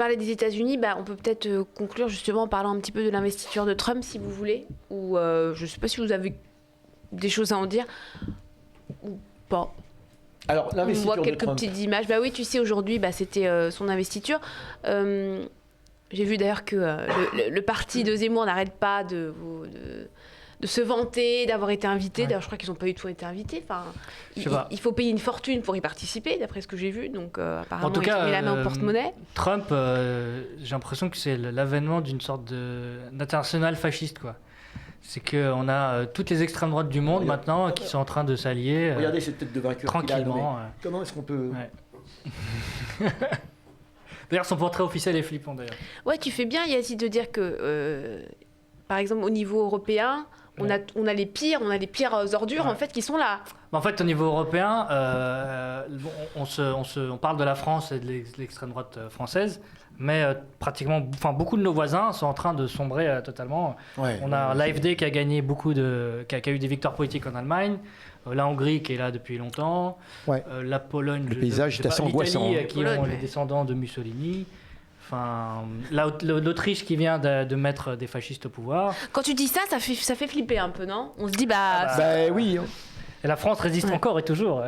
Parler des États-Unis, on peut peut-être conclure justement en parlant un petit peu de l'investiture de Trump, si vous voulez, ou je ne sais pas si vous avez des choses à en dire ou pas. Alors, l'investiture on voit quelques de Trump. petites images. Oui, tu sais, aujourd'hui, c'était son investiture. J'ai vu d'ailleurs que le parti de Zemmour n'arrête pas de se vanter d'avoir été invité. Ouais. D'ailleurs, je crois qu'ils n'ont pas du tout été invités. Enfin, il faut payer une fortune pour y participer, d'après ce que j'ai vu. Donc, apparemment, en tout cas, ils ont mis la main au porte-monnaie. Trump, j'ai l'impression que c'est l'avènement d'une sorte d'international fasciste, quoi. C'est qu'on a toutes les extrêmes droites du monde maintenant qui sont en train de s'allier. Regardez cette tête de vainqueur. Tranquillement. Comment est-ce qu'on peut... Ouais. D'ailleurs, son portrait officiel est flippant, d'ailleurs. Ouais, tu fais bien, Yazid, de dire que, par exemple, au niveau européen, on a les pires ordures, en fait, qui sont là. En fait, au niveau européen, on parle de la France et de l'extrême droite française, mais pratiquement, beaucoup de nos voisins sont en train de sombrer totalement. Ouais, on a l'AfD qui a gagné qui a eu des victoires politiques en Allemagne, la Hongrie qui est là depuis longtemps, la Pologne, le paysage est assez angoissant. L'Italie qui ont les descendants de Mussolini. Enfin, l'Autriche qui vient de mettre des fascistes au pouvoir. Quand tu dis ça, ça fait flipper un peu, non ? On se dit oui. Et la France résiste encore et toujours.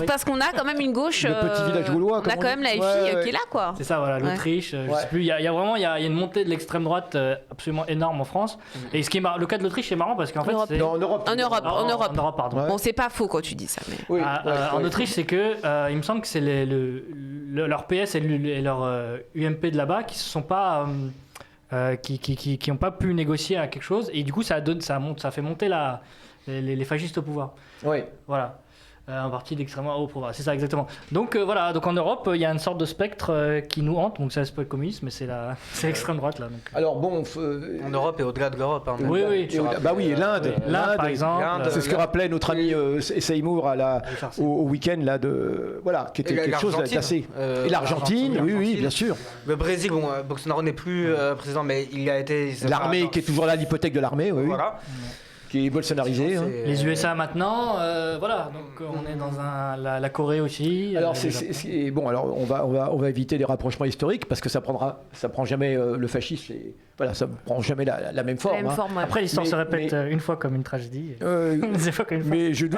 Parce qu'on a quand même une gauche. Le petit village gaulois. On a quand même la FI qui est là, quoi. C'est ça, voilà, l'Autriche. Je sais plus. Il y a vraiment une montée de l'extrême droite absolument énorme en France. Et le cas de l'Autriche est marrant parce qu'en fait, c'est en Europe. Pardon. Bon, c'est pas faux quand tu dis ça. Mais... en Autriche, c'est que il me semble que c'est leur PS et leur UMP de là-bas qui se sont pas qui n'ont pas pu négocier à quelque chose. Et du coup, ça fait monter les fascistes au pouvoir. Oui. Voilà. Un parti d'extrêmement haut pouvoir. C'est ça, exactement. Donc, voilà. Donc, en Europe, il y a une sorte de spectre qui nous hante. Donc, ça, c'est pas le communisme, mais c'est l'extrême droite, là. Donc. Alors, bon... En Europe et au-delà de l'Europe. Hein, oui. L'Inde, par exemple. C'est ce que rappelait notre ami Seymour au week-end, là, qui était quelque chose d'assez... Et l'Argentine, oui, bien sûr. Le Brésil, Bolsonaro n'est plus président, mais il a été... L'armée qui est toujours là, l'hypothèque de l'armée, oui. Voilà. Qui est bolsonarisé. Les USA maintenant, voilà. Donc on est dans la Corée aussi. Alors alors on va éviter des rapprochements historiques parce que ça prend jamais le fascisme. Ça prend jamais la même forme. Après l'histoire se répète une fois comme une tragédie. Des fois comme une farce.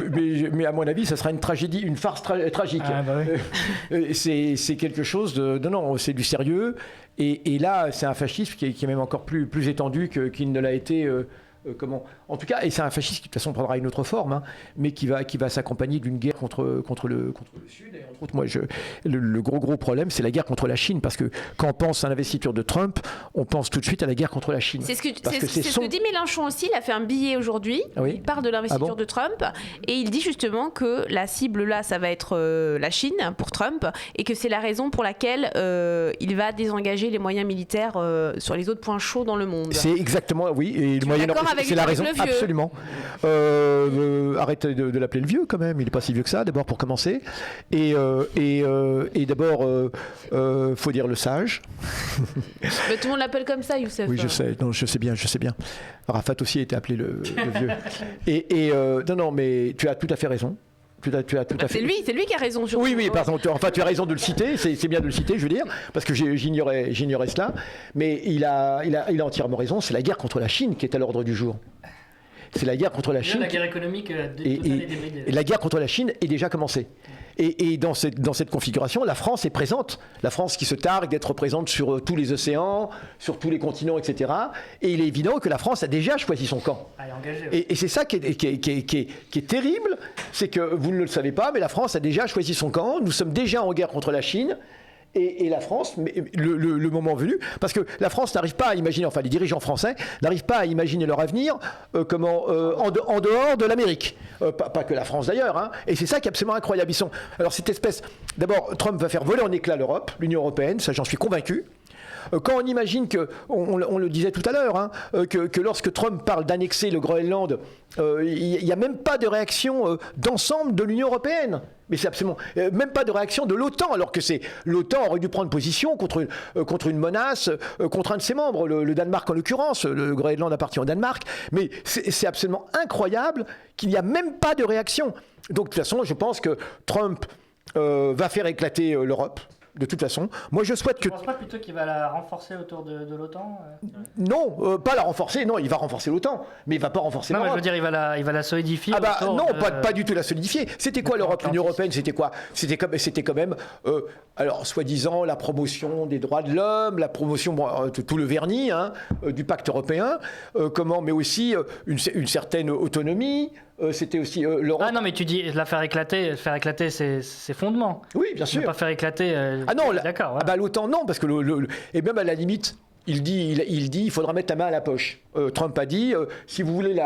Mais à mon avis, ça sera une tragédie, une farce tragique. Ah, bah oui. C'est quelque chose de non, c'est du sérieux. Et là, c'est un fascisme qui est même encore plus étendu qu'il ne l'a été. En tout cas, et c'est un fascisme qui de toute façon prendra une autre forme, mais qui va s'accompagner d'une guerre contre le Sud. Et entre autres, moi, le gros problème, c'est la guerre contre la Chine, parce que quand on pense à l'investiture de Trump, on pense tout de suite à la guerre contre la Chine. C'est ce que dit Mélenchon aussi. Il a fait un billet aujourd'hui. Oui. Il parle de l'investiture de Trump et il dit justement que la cible là, ça va être la Chine pour Trump et que c'est la raison pour laquelle il va désengager les moyens militaires sur les autres points chauds dans le monde. C'est exactement, oui. Et le Moyen-Orient. C'est la raison, absolument. Arrêtez de l'appeler le vieux quand même, il n'est pas si vieux que ça, d'abord pour commencer. Et d'abord, faut dire le sage. Mais tout le monde l'appelle comme ça, Youssef. Oui, je sais, non, je sais bien. Arafat aussi a été appelé le vieux. Non, mais tu as tout à fait raison. Tu as tout à fait... C'est lui qui a raison. Oui, pardon. Tu as raison de le citer. C'est bien de le citer, je veux dire, parce que j'ignorais cela. Mais il a entièrement raison. C'est la guerre contre la Chine qui est à l'ordre du jour. C'est la guerre contre la Chine. La guerre économique et la guerre contre la Chine est déjà commencée. Et dans cette configuration, la France est présente. La France qui se targue d'être présente sur tous les océans, sur tous les continents, etc. Et il est évident que la France a déjà choisi son camp. Et c'est ça qui est terrible, c'est que vous ne le savez pas, mais la France a déjà choisi son camp. Nous sommes déjà en guerre contre la Chine. Et la France, le moment venu, parce que la France n'arrive pas à imaginer, enfin les dirigeants français n'arrivent pas à imaginer leur avenir en dehors de l'Amérique. Pas que la France d'ailleurs, et c'est ça qui est absolument incroyable. Alors cette espèce, d'abord Trump va faire voler en éclats l'Europe, l'Union européenne, ça j'en suis convaincu. Quand on imagine on le disait tout à l'heure, que lorsque Trump parle d'annexer le Groenland, il n'y a même pas de réaction d'ensemble de l'Union européenne. Mais c'est absolument même pas de réaction de l'OTAN, alors que l'OTAN aurait dû prendre position contre une menace, contre un de ses membres, le Danemark en l'occurrence. Le Groenland appartient au Danemark. Mais c'est absolument incroyable qu'il n'y a même pas de réaction. Donc de toute façon, je pense que Trump va faire éclater l'Europe. de toute façon. Moi, je souhaite que... Tu ne penses pas plutôt qu'il va la renforcer autour de l'OTAN Non, pas la renforcer. Non, il va renforcer l'OTAN, mais il ne va pas renforcer l'Europe. Non, mais je veux dire, il va la solidifier. Non, pas du tout la solidifier. C'était quoi l'Europe, l'Union européenne? C'était quoi? C'était quand même, alors soi-disant la promotion des droits de l'homme, la promotion tout le vernis du pacte européen, mais aussi une certaine autonomie. C'était aussi l'Europe. Ah non, mais tu dis la faire éclater ses fondements. Oui, bien sûr. Ne pas faire éclater. D'accord. Ouais. L'OTAN, non, parce que et même à la limite. Il dit il faudra mettre la main à la poche. Trump a dit si vous voulez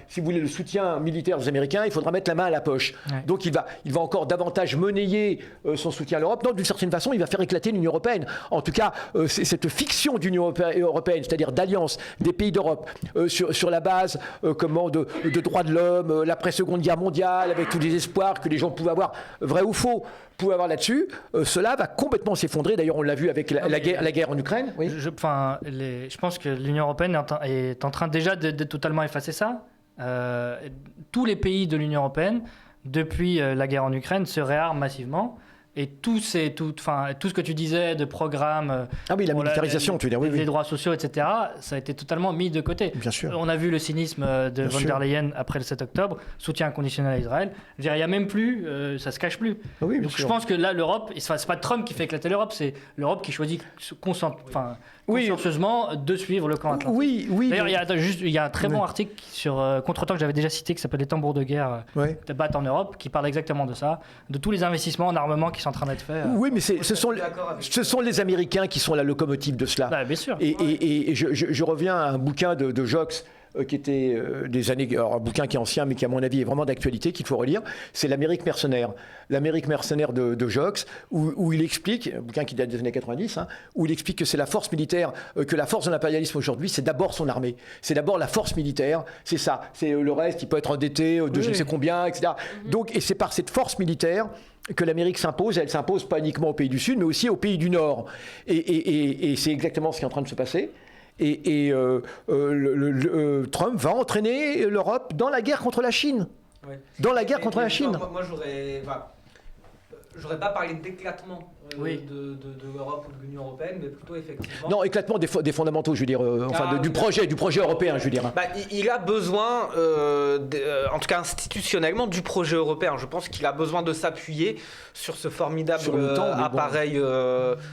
si vous voulez le soutien militaire des Américains, il faudra mettre la main à la poche. Ouais. Donc il va encore davantage monnayer son soutien à l'Europe. Non, d'une certaine façon, il va faire éclater l'Union européenne. En tout cas, cette fiction d'Union européenne, c'est-à-dire d'alliance des pays d'Europe sur la base de droits de l'homme, l'après-Seconde Guerre mondiale, avec tous les espoirs que les gens pouvaient avoir, vrai ou faux, pouvaient avoir là-dessus, cela va complètement s'effondrer. D'ailleurs, on l'a vu avec la guerre en Ukraine. Oui. Je pense que l'Union européenne est en train déjà de totalement effacer ça. Tous les pays de l'Union européenne, depuis la guerre en Ukraine, se réarment massivement. Et tout ce que tu disais de programmes... la militarisation, tu veux dire, oui. Les droits sociaux, etc., ça a été totalement mis de côté. Bien sûr. On a vu le cynisme de von der Leyen après le 7 octobre, soutien inconditionnel à Israël. Je veux dire, il n'y a même plus, ça ne se cache plus. Oui, donc je pense que là, l'Europe, ce n'est pas Trump qui fait éclater l'Europe, c'est l'Europe qui choisit consciencieusement de suivre le camp atlantique. Oui. D'ailleurs, il y a un très bon article sur Contretemps que j'avais déjà cité, qui s'appelle « Les tambours de guerre de battent en Europe », qui parle exactement de ça, de tous les investissements en armement qui sont en train d'être faits. Oui, mais ce sont les Américains qui sont la locomotive de cela. Bien sûr. Et je reviens à un bouquin de Jox, qui était des années, alors un bouquin qui est ancien mais qui à mon avis est vraiment d'actualité, qu'il faut relire, c'est l'Amérique mercenaire. L'Amérique mercenaire de Jox, où il explique, un bouquin qui date des années 90, où il explique que c'est la force militaire, que la force de l'impérialisme aujourd'hui, c'est d'abord son armée. C'est d'abord la force militaire, c'est ça. C'est le reste, il peut être endetté de je ne sais combien, etc. Donc, et c'est par cette force militaire que l'Amérique s'impose. Elle s'impose pas uniquement aux pays du Sud, mais aussi aux pays du Nord. Et c'est exactement ce qui est en train de se passer. Trump va entraîner l'Europe dans la guerre contre la Chine. Oui. Dans la guerre contre la Chine. Moi j'aurais pas parlé d'éclatement de l'Europe ou de l'Union européenne, mais plutôt effectivement... Non, éclatement des fondamentaux, je veux dire, du projet européen, je veux dire. Il a besoin, en tout cas institutionnellement, du projet européen. Je pense qu'il a besoin de s'appuyer sur ce formidable appareil,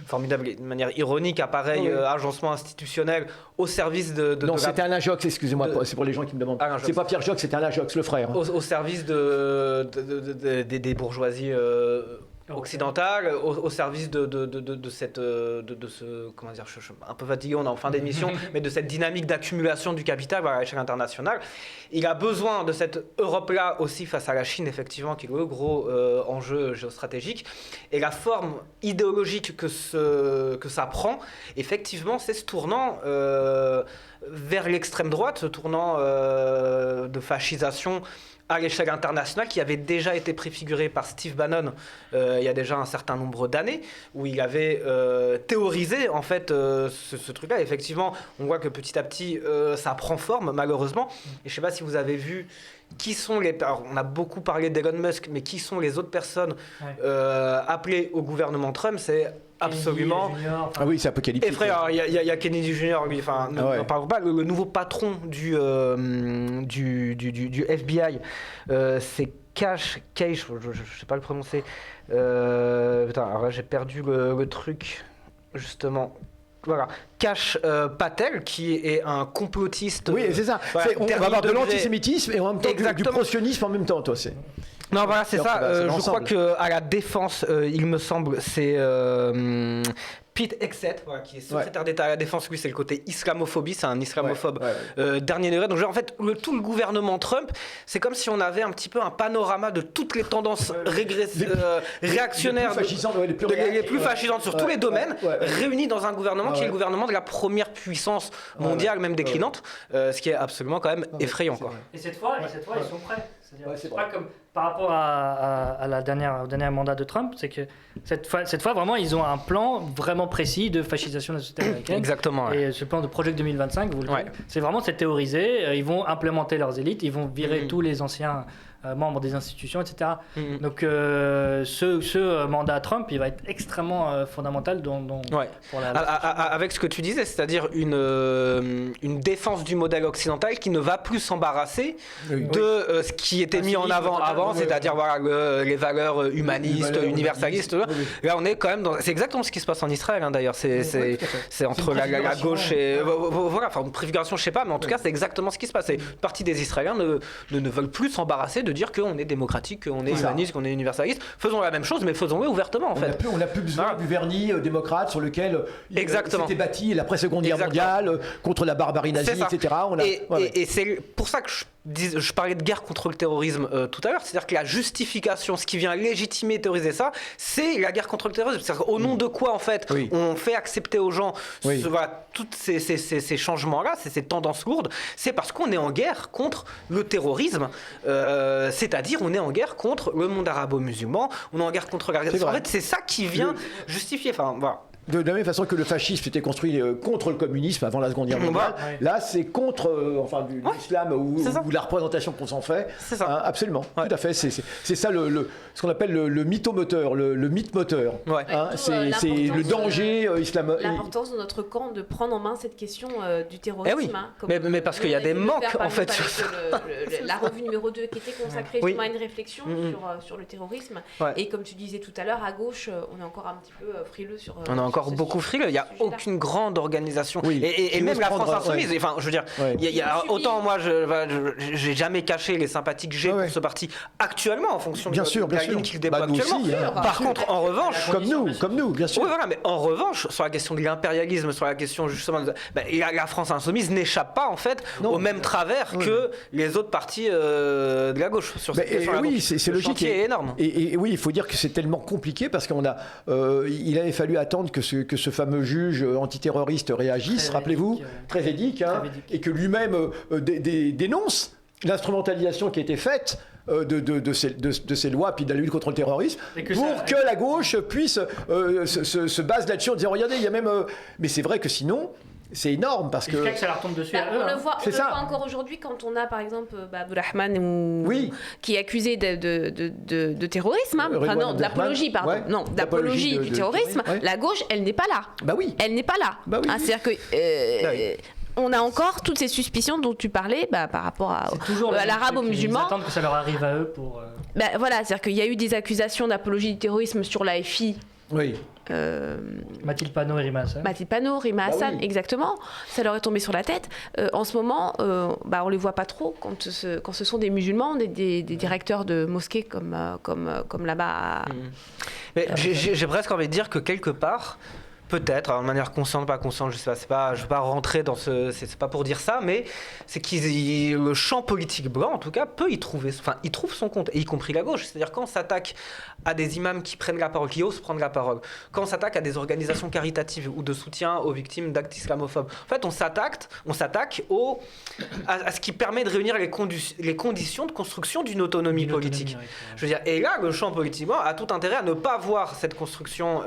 formidable de manière ironique, appareil agencement institutionnel au service de non, c'était Alain Jox, excusez-moi, c'est pour les gens qui me demandent. C'est pas Pierre Jox, c'était Alain Jox, le frère. Au service des bourgeoisies occidentale, au service de ce, comment dire, je suis un peu fatigué, on est en fin d'émission, mais de cette dynamique d'accumulation du capital à l'échelle internationale. Il a besoin de cette Europe-là aussi face à la Chine, effectivement, qui est le gros enjeu géostratégique. Et la forme idéologique que ça prend, effectivement, c'est ce tournant vers l'extrême droite, ce tournant de fascisation à l'échelle internationale, qui avait déjà été préfiguré par Steve Bannon il y a déjà un certain nombre d'années, où il avait théorisé en fait ce truc-là. Effectivement, on voit que petit à petit ça prend forme, malheureusement. Et je ne sais pas si vous avez vu qui sont les... Alors, on a beaucoup parlé d'Elon Musk, mais qui sont les autres personnes appelées au gouvernement Trump? C'est absolument... Ah oui, c'est apocalyptique. Effrayant. Il y a Kennedy Jr., lui, enfin, n'en parlons pas. Le nouveau patron du FBI, c'est Cash, je ne sais pas le prononcer. Alors là, j'ai perdu le truc, justement. Voilà, Cash Patel, qui est un complotiste. Oui, c'est ça. On va avoir de l'antisémitisme et en même temps du pro-sionisme en même temps, toi. Non, voilà, c'est ça. Je crois qu'à la défense, il me semble, c'est Pete Hegseth, qui est secrétaire d'État à la Défense. Lui, c'est le côté islamophobie, c'est un islamophobe dernier degré. Donc, en fait, tout le gouvernement Trump, c'est comme si on avait un petit peu un panorama de toutes les tendances réactionnaires, les plus fascisantes sur tous les domaines, réunies dans un gouvernement qui est le gouvernement de la première puissance mondiale, même déclinante, ce qui est absolument quand même effrayant. Et cette fois, ils sont prêts. C'est pas comme par rapport à au dernier mandat de Trump, c'est que cette fois vraiment ils ont un plan vraiment précis de fascisation de la société américaine. Exactement. Et ce plan de Project 2025, c'est vraiment c'est théorisé. Ils vont implémenter leurs élites, ils vont virer tous les anciens membre des institutions, etc. Donc ce mandat Trump, il va être extrêmement fondamental pour avec ce que tu disais, c'est-à-dire une défense du modèle occidental qui ne va plus s'embarrasser de ce qui était mis en avant, c'est-à-dire les valeurs humanistes, universalistes. Là, on est quand même c'est exactement ce qui se passe en Israël, d'ailleurs. C'est entre la gauche et voilà, enfin une préfiguration, je sais pas, mais en tout cas, c'est exactement ce qui se passe. Une partie des Israéliens ne veulent plus s'embarrasser de dire qu'on est démocratique, qu'on est humaniste, qu'on est universaliste. Faisons la même chose, mais faisons-le ouvertement, en fait. On n'a plus besoin du vernis démocrate sur lequel s'était bâti l'après-seconde guerre mondiale contre la barbarie nazie, etc. Et c'est pour ça que je parlais de guerre contre le terrorisme tout à l'heure, c'est-à-dire que la justification, ce qui vient légitimer et théoriser ça, c'est la guerre contre le terrorisme. C'est-à-dire au nom de quoi, en fait, on fait accepter aux gens tous ces changements-là, ces tendances lourdes, c'est parce qu'on est en guerre contre le terrorisme, c'est-à-dire on est en guerre contre le monde arabo-musulman, on est en guerre contre la... En fait, c'est ça qui vient justifier, enfin, voilà. De la même façon que le fascisme était construit contre le communisme avant la Seconde Guerre mondiale, là c'est contre l'islam ou la représentation qu'on s'en fait. C'est ça. Absolument, tout à fait. C'est ça ce qu'on appelle le mythomoteur, le mythe moteur. C'est le danger islamo. L'importance de notre camp de prendre en main cette question du terrorisme. Mais parce qu'il y a des manques en fait. La revue numéro 2 qui était consacrée justement à une réflexion sur le terrorisme. Et comme tu disais tout à l'heure, à gauche, on est encore un petit peu frileux sur... encore beaucoup frileux. Il n'y a aucune grande organisation. Et même la France Insoumise. Enfin, je veux dire, il y a autant moi, j'ai jamais caché les sympathies que j'ai pour ce parti actuellement en fonction de la ligne qu'il déploie actuellement. Aussi, Par contre, en revanche, comme nous, bien sûr. Oui, voilà. Mais en revanche, sur la question de l'impérialisme, sur la question justement, la France Insoumise n'échappe pas en fait au même travers que les autres partis de la gauche. Sur c'est logique. C'est énorme. Et oui, il faut dire que c'est tellement compliqué parce il avait fallu attendre que ce fameux juge antiterroriste réagisse, rappelez-vous, très édique, et que lui-même dénonce l'instrumentalisation qui a été faite de ces lois puis de la lutte contre le terrorisme pour que la gauche puisse se base là-dessus en disant regardez, il y a même... Mais c'est vrai que sinon... C'est énorme parce que... ça leur tombe dessus on le voit encore aujourd'hui quand on a par exemple Abdelrahman qui est accusé de terrorisme, d'apologie, pardon. Non, d'apologie du terrorisme. La gauche, elle n'est pas là. Elle n'est pas là. C'est-à-dire que... on a encore toutes ces suspicions dont tu parlais par rapport à l'arabe, aux musulmans. Ils attendent que ça leur arrive à eux pour... voilà, c'est-à-dire qu'il y a eu des accusations d'apologie du terrorisme sur l'AFI. Oui. Mathilde Panot et Rima Hassan. Exactement. Ça leur est tombé sur la tête. En ce moment, on les voit pas trop quand ce sont des musulmans, des directeurs de mosquées comme là-bas. Mais j'ai presque envie de dire que quelque part, peut-être, de manière consciente, pas consciente, je sais pas, je vais pas rentrer dans c'est pas pour dire ça, mais c'est le champ politique blanc, en tout cas, il trouve son compte, et y compris la gauche. C'est-à-dire quand on s'attaque à des imams qui prennent la parole, qui osent prendre la parole, quand on s'attaque à des organisations caritatives ou de soutien aux victimes d'actes islamophobes, en fait, on s'attaque à ce qui permet de réunir les conditions de construction d'une autonomie politique. Je veux dire, et là, le champ politique blanc a tout intérêt à ne pas voir cette construction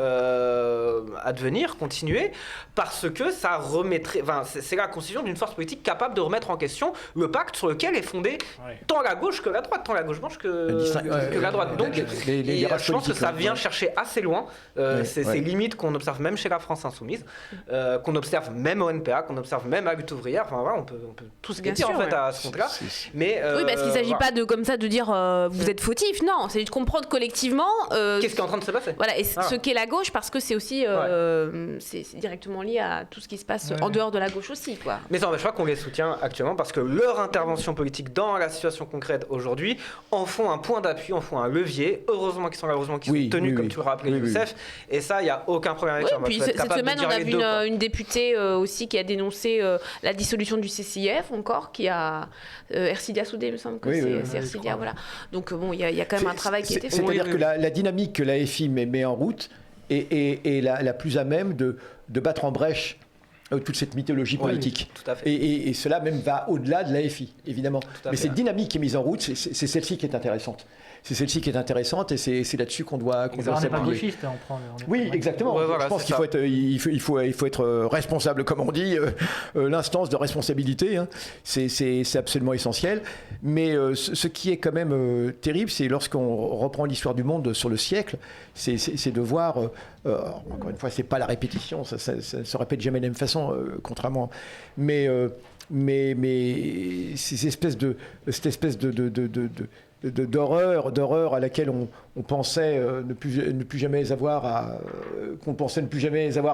advenir, continuer, parce que ça remettrait, c'est la constitution d'une force politique capable de remettre en question le pacte sur lequel est fondée tant la gauche que la droite, tant la gauche blanche que la droite. Donc, je pense que ça vient chercher assez loin ces limites qu'on observe même chez la France Insoumise, qu'on observe même au NPA, qu'on observe même à Lutte ouvrière. Enfin, voilà, on peut tout ce dire en fait à ce compte-là. Mais oui, parce qu'il ne s'agit pas de dire vous êtes fautif. Non, c'est de comprendre collectivement qu'est-ce qui est en train de se passer. Voilà, et ce qu'est la gauche, parce que c'est aussi c'est directement lié à tout ce qui se passe en dehors de la gauche aussi, quoi. Mais ça n'empêche pas qu'on les soutient actuellement parce que leur intervention politique dans la situation concrète aujourd'hui en font un point d'appui, en font un levier. Heureusement qu'ils sont là, heureusement qu'ils sont tenus, comme tu le rappelais, Youssef. Et ça, il n'y a aucun problème avec ça. Puis cette semaine, on a vu une députée aussi qui a dénoncé la dissolution du CCIF, encore, qui a Ercilia Soudé, il me semble que c'est Ercilia, voilà. Donc il y a quand même un travail qui a été fait. C'est-à-dire que la dynamique que l'AFI met en route est la plus à même de battre en brèche toute cette mythologie politique. Tout à fait. Et cela même va au-delà de l'AFI, évidemment. Mais cette dynamique qui est mise en route, c'est celle-ci qui est intéressante. C'est celle-ci qui est intéressante et c'est là-dessus qu'on doit s'appuyer. On n'est pas gauchiste, on prend... Oui, exactement. Je pense qu'il faut être responsable, comme on dit, l'instance de responsabilité. Hein. C'est absolument essentiel. Mais ce qui est quand même terrible, c'est lorsqu'on reprend l'histoire du monde sur le siècle, c'est de voir... encore une fois, c'est pas la répétition, ça ne se répète jamais de la même façon, contrairement... Mais cette espèce d'horreur à laquelle on pensait ne plus jamais avoir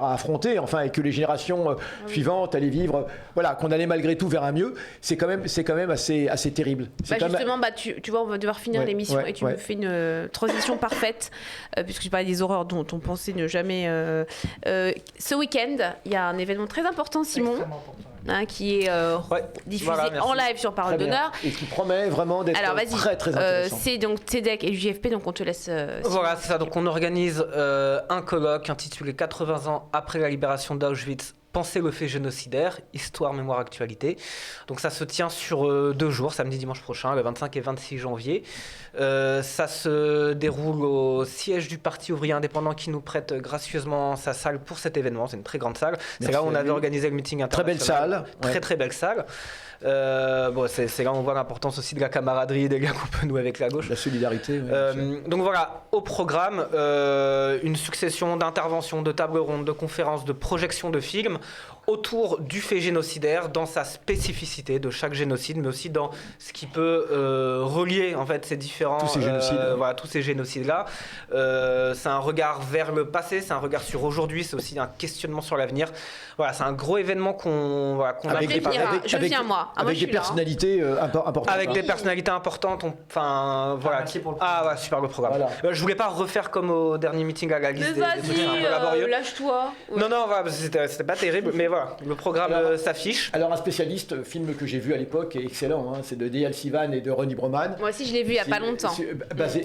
à affronter, enfin, et que les générations suivantes allaient vivre, voilà, qu'on allait malgré tout vers un mieux, c'est quand même assez terrible. Justement, tu vois, on va devoir finir l'émission et tu me fais une transition parfaite, puisque tu parlais des horreurs dont on pensait ne jamais... ce week-end, il y a un événement très important, Simon. Qui est diffusé en live sur Parole d'Honneur. Et qui promet vraiment d'être très très intéressant. C'est donc TEDx et l'UJFP, donc on te laisse... voilà, c'est ça. Donc on organise un colloque intitulé 80 ans après la libération d'Auschwitz. Penser le fait génocidaire, histoire, mémoire, actualité. Donc ça se tient sur 2 jours, samedi, dimanche prochain, le 25 et 26 janvier. Ça se déroule au siège du Parti ouvrier indépendant qui nous prête gracieusement sa salle pour cet événement. C'est une très grande salle. C'est là où on avait organisé le meeting international. Très belle salle. Très très belle salle. C'est là où on voit l'importance aussi de la camaraderie, des liens qu'on peut nouer avec la gauche. La solidarité. Donc voilà, au programme, une succession d'interventions, de tables rondes, de conférences, de projections de films autour du fait génocidaire, dans sa spécificité de chaque génocide, mais aussi dans ce qui peut relier en fait ces différents... Tous ces génocides. Tous ces génocides-là. C'est un regard vers le passé, c'est un regard sur aujourd'hui, c'est aussi un questionnement sur l'avenir. Voilà, c'est un gros événement qu'on a préparé. Je viens, moi. Avec des personnalités importantes. Avec des personnalités importantes. Merci pour le programme. Super le programme. Voilà. Je voulais pas refaire comme au dernier meeting à la liste des trucs un peu laborieux. Lâche-toi. Ouais. Non, c'était pas terrible, mais voilà, le programme s'affiche. Alors un spécialiste, film que j'ai vu à l'époque, est excellent, hein, c'est de Deyal Sivan et de Ronnie Broman. Moi aussi je l'ai vu il y a pas longtemps.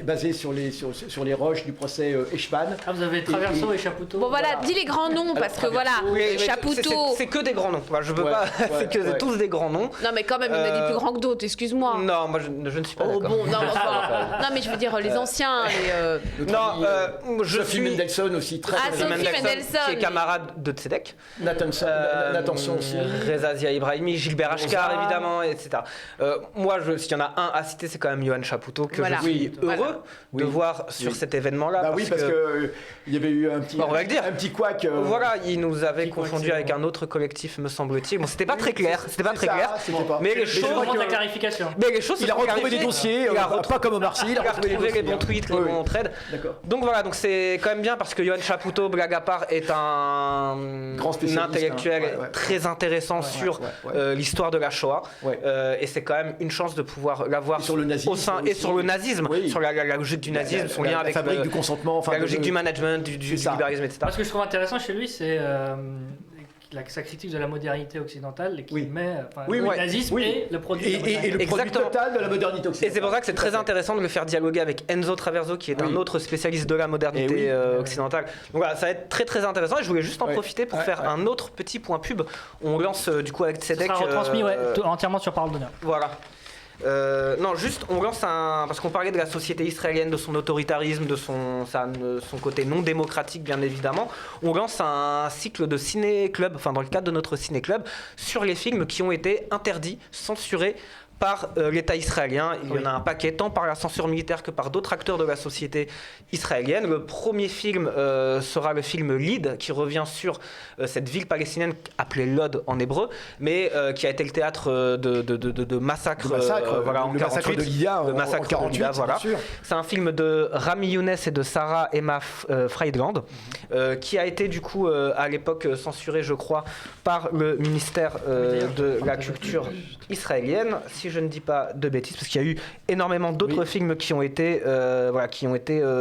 Basé sur les roches du procès Eichmann. Vous avez Traverso et Chapoutot. Bon voilà, dis les grands noms parce que voilà, Chapoutot. C'est que des grands noms. Je veux pas, c'est tous des grands noms. Non mais quand même, il y en a des plus grands que d'autres, excuse-moi. Non, moi je ne suis pas d'accord. Bon, non mais je veux dire les anciens. Je suis Mendelssohn aussi, très Sophie Mendelssohn, qui est camarade de Tzedek. Nathan aussi. Reza Zia Ibrahimi, Gilbert Ashkar évidemment, etc. Moi, s'il y en a un à citer, c'est quand même Yohann Chapoutot, que je suis heureux de voir sur cet événement-là. Parce que il y avait eu un petit couac. Voilà, il nous avait confondu avec un autre collectif, me semble-t-il. Bon, c'était pas très clair. Mais les choses. Il a retrouvé des dossiers, pas comme Omar Sy. Il a retrouvé les bons tweets, les bons trades. Donc voilà, donc c'est quand même bien parce que Yohann Chapoutot, blague à part, est un intellectuel très intéressant sur l'histoire de la Shoah. Et c'est quand même une chance de pouvoir l'avoir au sein et sur le nazisme, sur la logique du nazisme, son lien avec la fabrique du consentement, la logique du management, du libéralisme, etc. Ce que je trouve intéressant chez lui, c'est sa critique de la modernité occidentale qui met le nazisme et le produit et le produit total de la modernité occidentale. Et c'est pour ça que c'est très intéressant de le faire dialoguer avec Enzo Traverso, qui est un autre spécialiste de la modernité occidentale. Donc voilà, ça va être très très intéressant et je voulais juste en profiter pour faire un autre petit point pub. On lance du coup avec Tzedek. Ça sera retransmis entièrement sur Parole d'Honneur. Voilà. Non, juste, on lance parce qu'on parlait de la société israélienne, de son autoritarisme, de son côté non démocratique, bien évidemment. On lance un cycle de ciné-club, dans le cadre de notre ciné-club, sur les films qui ont été interdits, censurés par l'État israélien. Il y en a un paquet, tant par la censure militaire que par d'autres acteurs de la société israélienne. Le premier film sera le film Lyd, qui revient sur cette ville palestinienne appelée Lod en hébreu, mais qui a été le théâtre de massacres en 48. De Lydia en 48, voilà. C'est un film de Rami Younes et de Sarah Emma Friedland, qui a été du coup à l'époque censuré, je crois, par le ministère de la Culture israélienne, si si je ne dis pas de bêtises, parce qu'il y a eu énormément d'autres films qui ont été,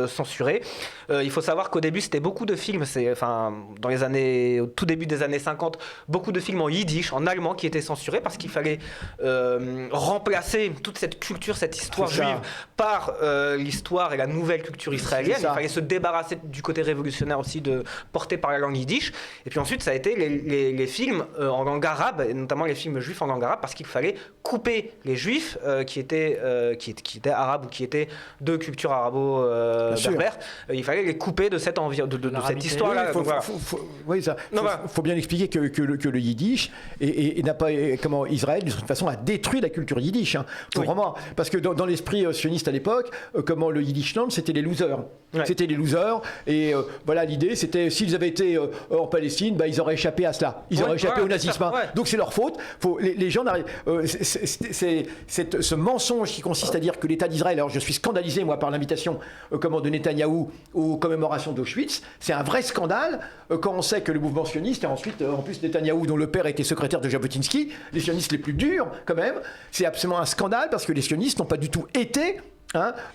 censurés. Il faut savoir qu'au début, c'était beaucoup de films, au tout début des années 50, beaucoup de films en yiddish, en allemand, qui étaient censurés parce qu'il fallait remplacer toute cette culture, cette histoire juive par l'histoire et la nouvelle culture israélienne. Il fallait se débarrasser du côté révolutionnaire aussi porté par la langue yiddish. Et puis ensuite, ça a été les films en langue arabe, et notamment les films juifs en langue arabe, parce qu'il fallait couper les juifs qui étaient arabes ou qui étaient de culture arabo-berbère. Il fallait les couper de cette histoire-là. Il faut bien expliquer que le yiddish n'a pas, Israël, de toute façon, a détruit la culture yiddish. Vraiment, parce que dans l'esprit sioniste à l'époque, le Yiddishland, c'était les losers. C'était les losers. Et l'idée, c'était s'ils avaient été en Palestine, ils auraient échappé à cela. Ils auraient échappé au nazisme. Donc c'est leur faute. Les gens n'arrivent. Ce mensonge qui consiste à dire que l'État d'Israël. Alors je suis scandalisé moi par l'invitation de Netanyahou aux commémorations d'Auschwitz. C'est un vrai scandale quand on sait que le mouvement sioniste et ensuite en plus Netanyahou dont le père était secrétaire de Jabotinsky, les sionistes les plus durs quand même. C'est absolument un scandale parce que les sionistes n'ont pas du tout été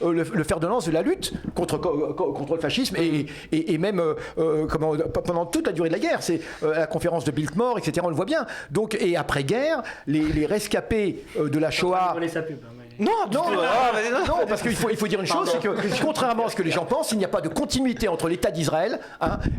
le fer de lance de la lutte contre le fascisme et même pendant toute la durée de la guerre. C'est la conférence de Biltmore, etc. On le voit bien. Donc, et après-guerre, les rescapés de la Shoah... Non, parce qu'il faut dire une chose, c'est que contrairement à ce que les gens pensent, il n'y a pas de continuité entre l'État d'Israël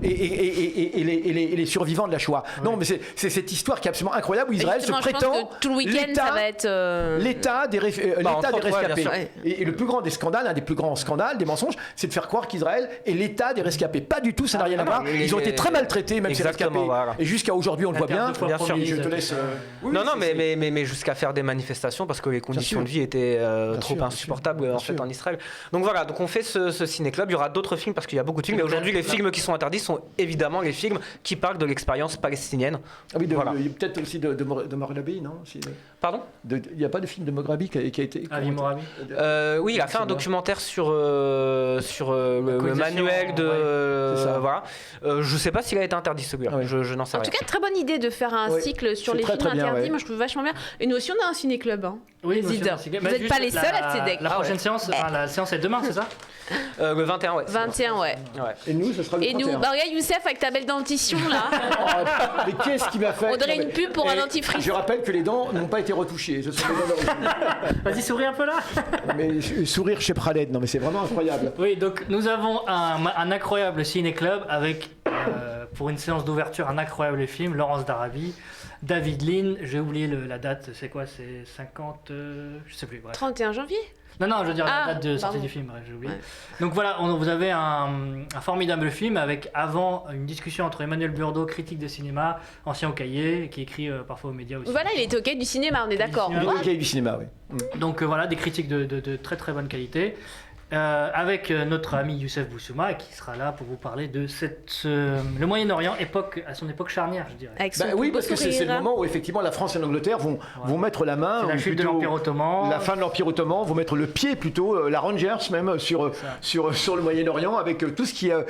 et les survivants de la Shoah. Non, mais c'est cette histoire qui est absolument incroyable où Israël se prétend tout le week-end, ça va être l'État des rescapés. Et le plus grand des scandales, un des plus grands scandales, des mensonges, c'est de faire croire qu'Israël est l'État des rescapés. Pas du tout, ça n'a rien à voir. Ils ont été très maltraités, même ces rescapés. Et jusqu'à aujourd'hui, on le voit bien. Bien sûr. Je te laisse. Mais jusqu'à faire des manifestations parce que les conditions de vie étaient trop insupportables en Israël. Donc voilà, donc on fait ce ciné-club. Il y aura d'autres films parce qu'il y a beaucoup de films. Mais aujourd'hui, les films qui sont interdits sont évidemment les films qui parlent de l'expérience palestinienne. Ah oui, peut-être aussi de Morabi, non? Pardon? Il n'y a pas de film de Morabi qui a été. Ali Morabi. Oui, il a fait un documentaire sur le manuel de. Voilà. Je ne sais pas s'il a été interdit celui-là. Je n'en sais rien. En tout cas, très bonne idée de faire un cycle sur les films interdits. Moi, je trouve vachement bien. Et nous aussi, on a un ciné-club. Oui, vous n'êtes pas les seuls à TEDx. La prochaine séance, la séance est demain, c'est ça? Le 21, ouais. 21, ouais. Et nous, ce sera le 31. Et nous, regarde Youssef avec ta belle dentition là. Mais qu'est-ce qui m'a fait? On dirait une pub pour un dentifrice. Je rappelle que les dents n'ont pas été retouchées. Ce sont des dents d'origine. Vas-y, souris un peu là. Mais sourire chez Praled, non mais c'est vraiment incroyable. Oui, donc nous avons un incroyable ciné-club avec, pour une séance d'ouverture, un incroyable film, Laurence d'Arabie. David Lean, j'ai oublié la date, c'est quoi? C'est 50... je sais plus, bref. 31 janvier? Non, je veux dire la date de sortie du film, bref, j'ai oublié. Ouais. Donc voilà, vous avez un formidable film avec avant une discussion entre Emmanuel Burdeau, critique de cinéma, ancien au Cahier, qui écrit parfois aux médias aussi. Voilà, il était au Cahier du cinéma, on est d'accord. Il est au Cahier du cinéma, oui. Donc voilà, des critiques de très très bonne qualité. Avec notre ami Youssef Boussouma qui sera là pour vous parler de le Moyen-Orient à son époque charnière, je dirais. Oui, parce que c'est le moment où effectivement la France et l'Angleterre vont mettre la main. La chute de l'Empire ottoman. La fin de l'Empire ottoman, vont mettre le pied plutôt, la Rangers même sur le Moyen-Orient avec tout ce qui a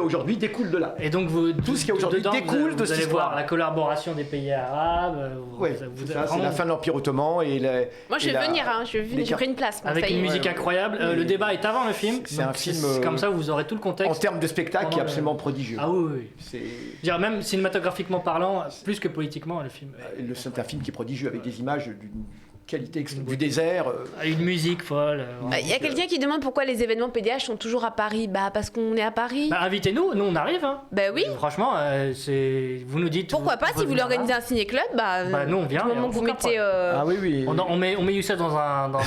aujourd'hui découle de là. Et donc tout ce qui a aujourd'hui découle de cette histoire. Vous allez voir la collaboration des pays arabes. C'est la fin de l'Empire ottoman et moi je vais venir, j'ai pris une place. Avec une musique incroyable. Le débat est avant le film. C'est un film comme ça, vous aurez tout le contexte. En termes de spectacle, qui est absolument prodigieux. Ah oui. Je veux dire, même cinématographiquement parlant, plus que politiquement, le film. C'est un film qui est prodigieux avec des images d'une qualité du désert. Une musique folle. Il y a quelqu'un qui demande pourquoi les événements PDH sont toujours à Paris. Parce qu'on est à Paris. Invitez-nous, nous on arrive. Oui. Franchement, vous nous dites. Pourquoi pas, si vous voulez organiser un ciné-club, nous on vient. Du moment que vous mettez. Ah oui. On met Youssef dans un train.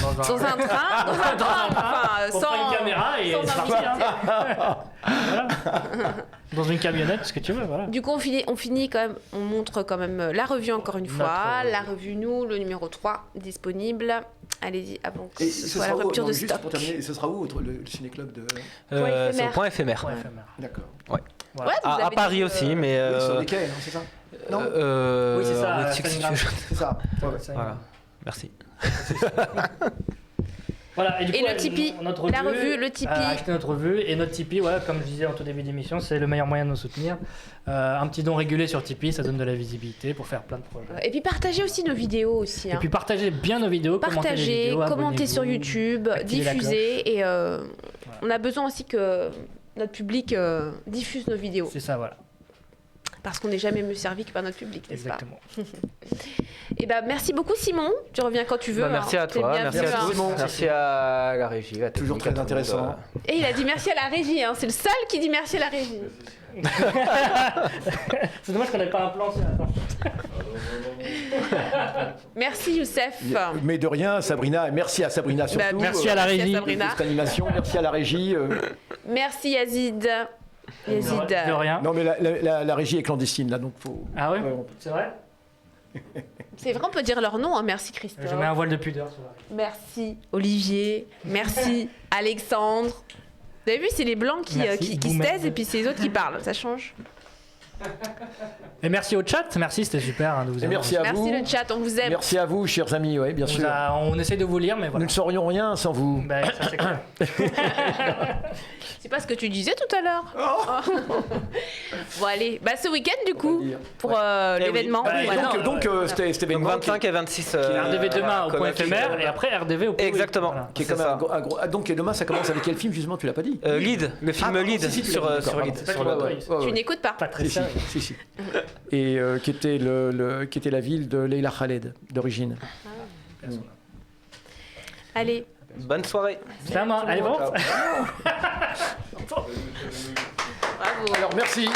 On prend une caméra et c'est parti. Voilà. Dans une camionnette, ce que tu veux, voilà. Du coup, on finit quand même, on montre quand même la revue encore une fois, la revue Nous, le numéro 3, disponible. Allez-y, avant que ce soit la rupture de stock. Pour terminer, ce sera où le ciné-club de... C'est au Point éphémère. D'accord. Ouais. À Paris aussi, mais... sur les quais, c'est ça? Non oui, c'est ça. C'est ça. Voilà, merci. Voilà, et du coup, le Tipeee, notre la revue, le Tipeee. Acheter notre revue et notre Tipeee, voilà, comme je disais en tout début d'émission, c'est le meilleur moyen de nous soutenir. Un petit don régulier sur Tipeee, ça donne de la visibilité pour faire plein de projets. Et puis partagez aussi nos vidéos aussi. Et puis partagez bien nos vidéos, commentez les vidéos, commentez sur YouTube, activez la diffusez. Et on a besoin aussi que notre public diffuse nos vidéos. C'est ça, voilà. Parce qu'on n'est jamais mieux servi que par notre public, n'est-ce pas? Exactement. Et ben merci beaucoup Simon, tu reviens quand tu veux. Merci à toi, merci à tous, merci à la régie, la technique, Toujours très intéressant. Et il a dit merci à la régie, hein. C'est le seul qui dit merci à la régie. C'est dommage qu'on n'ait pas un plan sur la Merci Youssef. Mais de rien, Sabrina, et merci à Sabrina surtout. merci à la régie. Merci à pour cette animation, merci à la régie. Merci Yazid. De rien. Non mais la régie est clandestine là, donc faut... Ah oui, c'est vrai. C'est vrai, on peut dire leur nom, hein. Merci Christophe. Je mets un voile de pudeur sur la régie. Merci Olivier. Merci Alexandre. Vous avez vu, c'est les blancs qui se taisent et puis c'est les autres qui parlent, ça change. Et merci au chat, merci, c'était super de vous avoir. Merci à vous. Merci le chat, on vous aime. Merci à vous, chers amis, ouais, bien sûr. On essaie de vous lire, mais voilà. Nous ne saurions rien sans vous. Ben, ça, c'est clair. C'est pas ce que tu disais tout à l'heure. Bon allez, bah ce week-end du coup, pour l'événement. Bah, voilà. Donc cet événement 25 et 26 RDV demain au point éphémère et après RDV au point. Exactement. Voilà. qui est comme un gros... Ah, donc demain ça commence avec quel film justement, tu l'as pas dit? Lead, le film pardon, Lead si, tu sur l'as dit, d'accord, Lead. pardon. Sur le- Tu n'écoutes pas. Pas très Si, sérieux. si. Et qui était la ville de Leila Khaled d'origine. Allez, Bonne soirée. C'est à moi. Allez, bon. bravo. Alors merci.